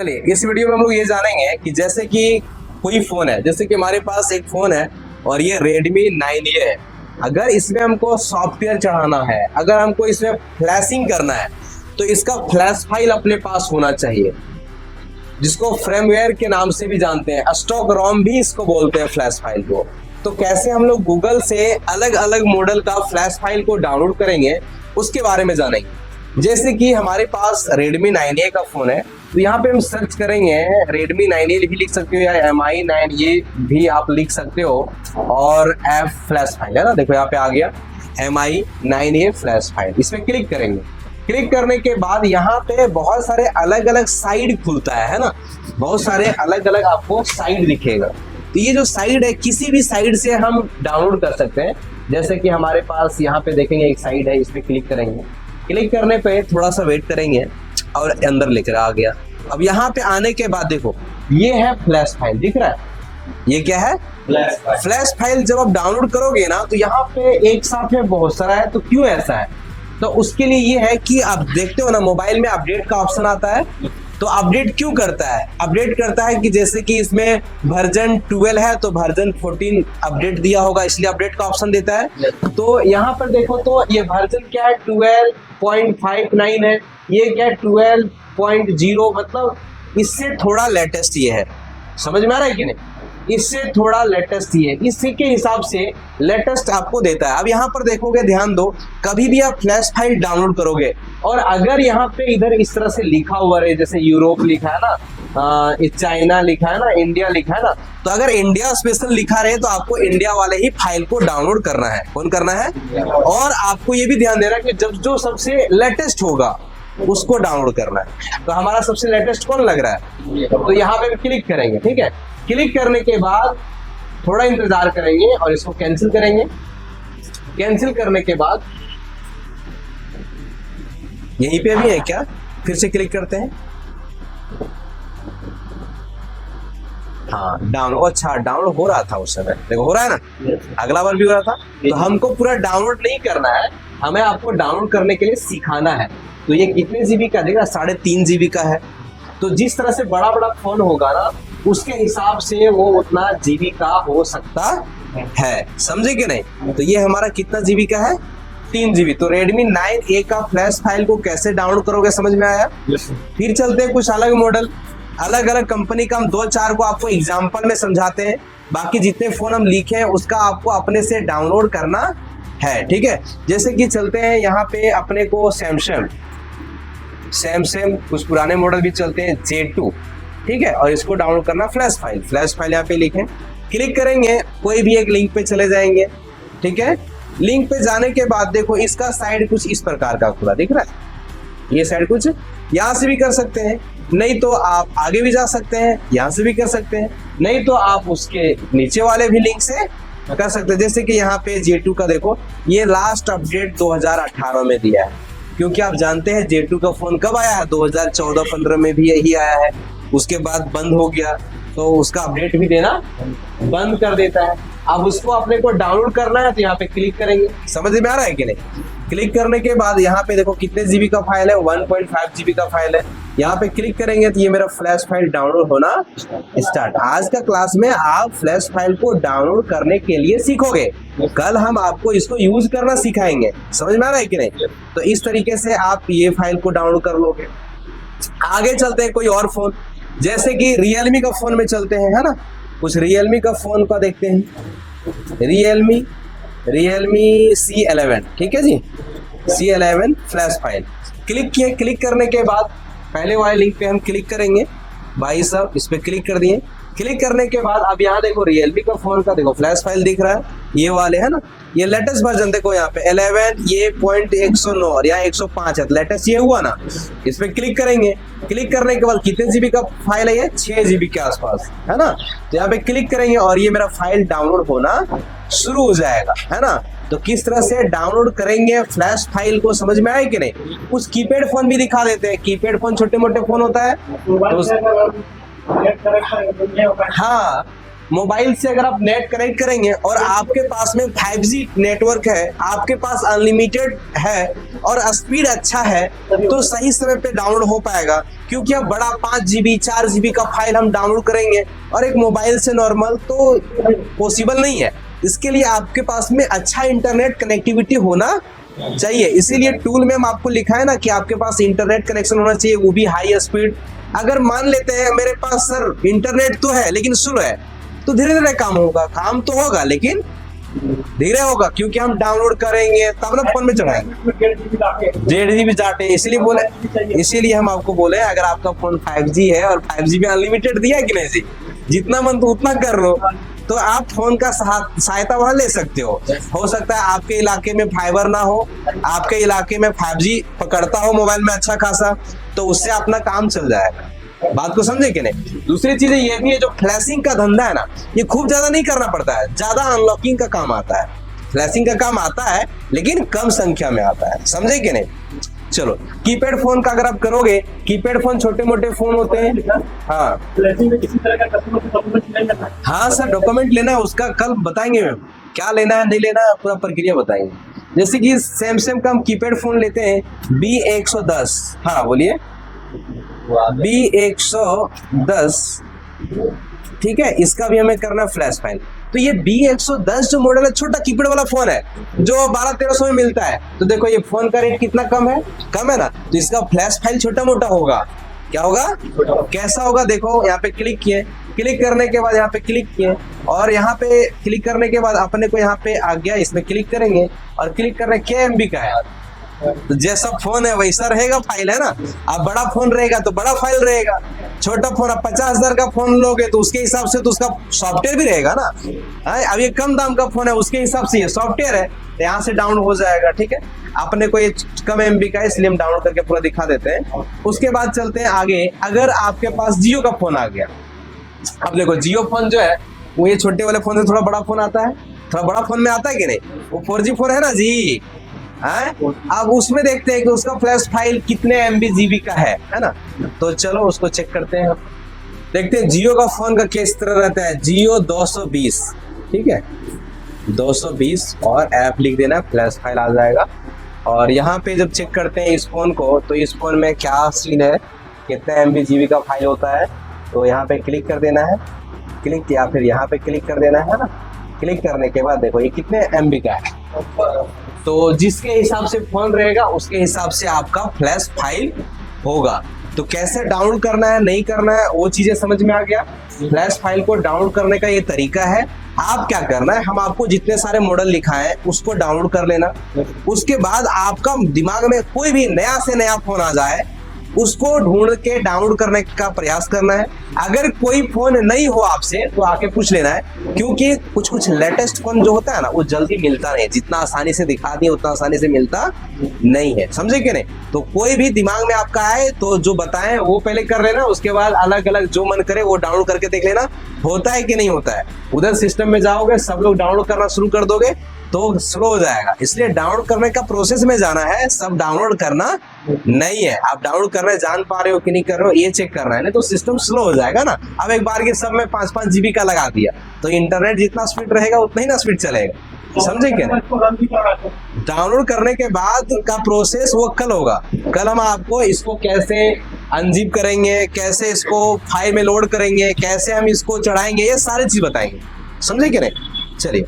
चलिए इस वीडियो में हम लोग ये जानेंगे कि जैसे कि कोई फोन है, जैसे कि हमारे पास एक फोन है और ये Redmi 9A है। अगर इसमें हमको सॉफ्टवेयर चढ़ाना है, अगर हमको इसमें फ्लैशिंग करना है, तो इसका फ्लैश फाइल अपने पास होना चाहिए, जिसको फ्रेमवेयर के नाम से भी जानते हैं, स्टॉक रोम भी इसको बोलते हैं फ्लैश फाइल को। तो कैसे हम लोग गूगल से अलग अलग मॉडल का फ्लैश फाइल को डाउनलोड करेंगे उसके बारे में जानेंगे। जैसे कि हमारे पास Redmi 9A का फोन है, तो यहाँ पे हम सर्च करेंगे, Redmi 9A भी लिख सकते हो या Mi 9A भी आप लिख सकते हो, और एफ फ्लैश फाइल है ना, देखो यहाँ पे आ गया Mi 9A फ्लैश फाइल। इसमें क्लिक करेंगे, क्लिक करने के बाद यहाँ पे बहुत सारे अलग अलग साइड खुलता है ना, बहुत सारे अलग अलग आपको साइड दिखेगा। तो ये जो साइड है, किसी भी साइड से हम डाउनलोड कर सकते हैं। जैसे कि हमारे पास यहाँ पे देखेंगे एक साइड है, इस पे क्लिक करेंगे, क्लिक करने पे थोड़ा सा वेट करेंगे और अंदर लेकर आ गया। अब यहाँ पे आने के बाद देखो ये है फ्लैश फाइल, दिख रहा है, ये क्या है फ्लैश फाइल। जब आप डाउनलोड करोगे ना तो यहाँ पे एक साथ में बहुत सारा है। तो क्यों ऐसा है? तो उसके लिए ये है कि आप देखते हो ना मोबाइल में अपडेट का ऑप्शन आता है, तो अपडेट क्यों करता है? अपडेट करता है कि जैसे कि इसमें वर्जन 12 है तो वर्जन 14 अपडेट दिया होगा, इसलिए अपडेट का ऑप्शन देता है। तो यहाँ पर देखो तो ये वर्जन क्या है, 12.59 है, ये क्या है 12.0, मतलब इससे थोड़ा लेटेस्ट ये है। समझ में आ रहा है कि नहीं? इससे थोड़ा लेटेस्ट ही है, इसी के हिसाब से लेटेस्ट आपको देता है। अब यहाँ पर देखोगे, ध्यान दो, कभी भी आप फ्लैश फाइल डाउनलोड करोगे और अगर यहाँ पे इधर इस तरह से लिखा हुआ है, जैसे यूरोप लिखा है ना, चाइना लिखा है ना, इंडिया लिखा है ना, तो अगर इंडिया स्पेशल लिखा रहे तो आपको इंडिया वाले ही फाइल को डाउनलोड करना है। कौन करना है? और आपको ये भी ध्यान देना कि जब जो सबसे लेटेस्ट होगा उसको डाउनलोड करना है। तो हमारा सबसे लेटेस्ट कौन लग रहा है? तो यहाँ पे क्लिक करेंगे, ठीक है। क्लिक करने के बाद थोड़ा इंतजार करेंगे और इसको कैंसिल करेंगे। कैंसिल करने के बाद यहीं पे भी है क्या, फिर से क्लिक करते हैं। हाँ डाउनलोड, अच्छा डाउनलोड हो रहा था उस समय, देखो हो रहा है ना, अगला बार भी हो रहा था। तो हमको पूरा डाउनलोड नहीं करना है, हमें आपको डाउनलोड करने के लिए सिखाना है। तो ये कितने जीबी का देगा? 3.5 जीबी का है। तो जिस तरह से बड़ा बड़ा फोन होगा ना, उसके हिसाब से वो उतना जीबी का हो सकता है, समझे कि नहीं? तो ये हमारा कितना जीबी का है? 3 जीबी। तो Redmi 9A का फ्लैश फाइल को कैसे डाउनलोड करोगे, समझ में आया? फिर चलते हैं कुछ अलग मॉडल, अलग अलग कंपनी का हम 2-4 को आपको एग्जाम्पल में समझाते हैं। बाकी जितने फोन हम लिखे हैं उसका आपको अपने से डाउनलोड करना है, ठीक है। जैसे कि चलते हैं यहाँ पे अपने को सैमसंग, कुछ पुराने मॉडल भी चलते हैं, J2, ठीक है। और इसको डाउनलोड करना फ्लैश फाइल यहाँ पे लिखें, क्लिक करेंगे, कोई भी एक लिंक पे चले जाएंगे, ठीक है। लिंक पे जाने के बाद देखो इसका साइड कुछ इस प्रकार का खुला दिख रहा है। ये साइड कुछ यहाँ से भी कर सकते हैं, नहीं तो आप आगे भी जा सकते हैं, यहाँ से भी कर सकते हैं, नहीं तो आप उसके नीचे वाले भी लिंक से कर सकते हैं। जैसे कि यहाँ पे J2 का देखो, ये लास्ट अपडेट 2018 में दिया है, क्योंकि आप जानते हैं J2 का फोन कब आया है? 2014-15 में भी यही आया है, उसके बाद बंद हो गया, तो उसका अपडेट भी देना बंद कर देता है। अब उसको अपने को डाउनलोड करना है तो यहाँ पे क्लिक करेंगे, समझ में आ रहा है कि नहीं? क्लिक करने के बाद यहाँ पे देखो कितने जीबी का फाइल है, 1.5 जीबी का फाइल है। यहाँ पे क्लिक करेंगे तो ये मेरा फ्लैश फाइल डाउनलोड होना स्टार्ट। आज का क्लास में आप फ्लैश फाइल को डाउनलोड करने के लिए सीखोगे, कल हम आपको इसको यूज करना सिखाएंगे, समझ में आ रहा है कि नहीं? तो इस तरीके से आप ये फाइल को डाउनलोड कर लोगे। आगे चलते हैं कोई और फोन, जैसे कि Realme का फोन में चलते हैं, है ना। कुछ Realme का फोन का देखते हैं, Realme C11, ठीक है जी, C11 फ्लैश फाइल। क्लिक किए, क्लिक करने के बाद पहले वाले लिंक पे हम क्लिक करेंगे, भाई साहब इस पे क्लिक कर दिए। क्लिक करने के बाद अब यहाँ देखो Realme का फोन का देखो फ्लैश फाइल दिख रहा है, ये वाले है ना, ये लेटेस्ट वर्जन देखो यहाँ पे 11, ये .109 और यहाँ 105 है, लेटेस्ट ये हुआ ना। इस पे क्लिक करेंगे, क्लिक करने के बाद कितने जीबी का फाइल है? ये 6 जीबी के आसपास, है ना। तो यहाँ पे क्लिक करेंगे और ये मेरा फाइल डाउनलोड होना शुरू हो जाएगा, है ना। तो किस तरह से डाउनलोड करेंगे फ्लैश फाइल को, समझ में आए कि नहीं? कुछ कीपैड फोन भी दिखा देते हैं, कीपैड फोन छोटे मोटे फोन होता है तो हाँ मोबाइल से अगर आप नेट कनेक्ट करेंगे और आपके पास में 5G नेटवर्क है, आपके पास अनलिमिटेड है और स्पीड अच्छा है, तो सही समय पे डाउनलोड हो पाएगा। क्योंकि अब बड़ा 5 GB 4 GB का फाइल हम डाउनलोड करेंगे और एक मोबाइल से नॉर्मल तो पॉसिबल नहीं है। इसके लिए आपके पास में अच्छा इंटरनेट कनेक्टिविटी होना चाहिए। इसीलिए टूल में हम आपको लिखा है ना कि आपके पास इंटरनेट कनेक्शन होना चाहिए, वो भी हाई स्पीड। अगर मान लेते हैं मेरे पास सर इंटरनेट तो है लेकिन स्लो है, तो धीरे धीरे काम होगा, काम तो होगा लेकिन धीरे होगा, क्योंकि हम डाउनलोड करेंगे तब ना फोन में चढ़ाएंगे। 1.5 GB डाटा, इसीलिए हम आपको बोले अगर आपका फोन 5G है और 5G में अनलिमिटेड दिया है कि नहीं जी, जितना मन तो उतना कर लो, तो आप फोन का सहायता वहां ले सकते हो सकता है आपके इलाके में फाइबर ना हो, आपके इलाके में 5G पकड़ता हो मोबाइल में अच्छा खासा, तो उससे अपना काम चल जाएगा। बात को समझे कि नहीं। दूसरी चीजें ये भी है, जो फ्लैशिंग का धंधा है ना, ये खूब ज्यादा नहीं करना पड़ता है, ज्यादा अनलॉकिंग का काम आता है। फ्लैशिंग का काम आता है लेकिन कम संख्या में आता है, समझे कि नहीं। चलो, कीपैड फोन का अगर आप करोगे, कीपैड फोन छोटे मोटे फोन होते हैं। हाँ किसी तरह का कस्टमर से डॉक्यूमेंट लेना है। हाँ सर, डॉक्यूमेंट लेना है, उसका कल बताएंगे मैम, क्या लेना है नहीं लेना है, पूरा प्रक्रिया बताएंगे। जैसे कि सैमसंग का हम कीपैड फोन लेते हैं B110। हाँ बोलिए, B110, ठीक है। इसका भी हमें करना है फ्लैश फाइल। तो ये B110 जो मॉडल है, छोटा कीपैड वाला फोन है जो 1200-1300 में मिलता है। तो देखो ये फोन का रेट कितना कम है ना, तो इसका फ्लैश फाइल छोटा मोटा होगा। क्या होगा, कैसा होगा, देखो यहाँ पे क्लिक किए, क्लिक करने के बाद यहाँ पे क्लिक किए, और यहाँ पे क्लिक करने के बाद अपने को यहाँ पे आ गया, इसमें क्लिक करेंगे और क्लिक करने क्या MB का है, तो जैसा फोन है वैसा रहेगा फाइल, है ना। अब बड़ा फोन रहेगा तो बड़ा फाइल रहेगा, छोटा फोन आप 50,000 का फोन लोगे तो उसके हिसाब से तो उसका सॉफ्टवेयर भी रहेगा ना। अब ये कम दाम का फोन है, उसके हिसाब से ये सॉफ्टवेयर है, तो यहाँ से डाउनलोड हो जाएगा। ठीक है, अपने को ये कम MB का है इसलिए हम डाउनलोड करके पूरा दिखा देते हैं। उसके बाद चलते हैं आगे। अगर आपके पास जियो का फोन आ गया, अब देखो जियो फोन जो है वो ये छोटे वाले फोन से थोड़ा बड़ा फोन आता है, थोड़ा बड़ा फोन में आता है कि नहीं, वो 4G फोन है ना जी। अब उसमें देखते हैं कि उसका फ्लैश फाइल कितने MB GB का है ना। तो चलो उसको चेक करते हैं, देखते हैं जियो का फोन का किस तरह रहता है। जियो 220, ठीक है 220, और ऐप लिख देना, फ्लैश फाइल आ जाएगा। और यहाँ पे जब चेक करते हैं इस फोन को, तो इस फोन में क्या सीन है, कितने MB GB का फाइल होता है, तो यहाँ पे क्लिक कर देना है, क्लिक, या फिर यहाँ पे क्लिक कर देना है ना। क्लिक करने के बाद देखो ये कितने MB का है, तो जिसके हिसाब से फोन रहेगा उसके हिसाब से आपका फ्लैश फाइल होगा। तो कैसे डाउनलोड करना है नहीं करना है वो चीजें समझ में आ गया। फ्लैश फाइल को डाउनलोड करने का ये तरीका है। आप क्या करना है, हम आपको जितने सारे मॉडल लिखा है उसको डाउनलोड कर लेना। उसके बाद आपका दिमाग में कोई भी नया से नया फोन आ जाए उसको ढूंढ के डाउनलोड करने का प्रयास करना है। अगर कोई फोन नहीं हो आपसे तो आके पूछ लेना है, क्योंकि कुछ लेटेस्ट फोन जो होता है ना वो जल्दी मिलता नहीं, जितना आसानी से दिखा दिए उतना आसानी से मिलता नहीं है, समझे कि नहीं। तो कोई भी दिमाग में आपका आए तो जो बताएं वो पहले कर लेना, उसके बाद अलग अलग जो मन करे वो डाउनलोड करके देख लेना होता है कि नहीं होता है। उधर सिस्टम में जाओगे सब लोग डाउनलोड करना शुरू कर दोगे तो स्लो हो जाएगा। इसलिए डाउनलोड करने का प्रोसेस में जाना है, सब डाउनलोड करना नहीं है। आप डाउनलोड करना जान पा रहे हो कि नहीं कर रहे हो ये चेक करना है, नहीं तो सिस्टम स्लो हो जाएगा ना। अब एक बार के सब में 5-5 GB का लगा दिया तो इंटरनेट जितना स्पीड रहेगा उतना ही ना स्पीड चलेगा, समझे क्या। डाउनलोड करने के बाद का प्रोसेस वो कल होगा। कल हम आपको इसको कैसे अनजिप करेंगे, कैसे इसको फाइल में लोड करेंगे, कैसे हम इसको चढ़ाएंगे, ये सारी चीज बताएंगे, समझे क्या नहीं। चलिए।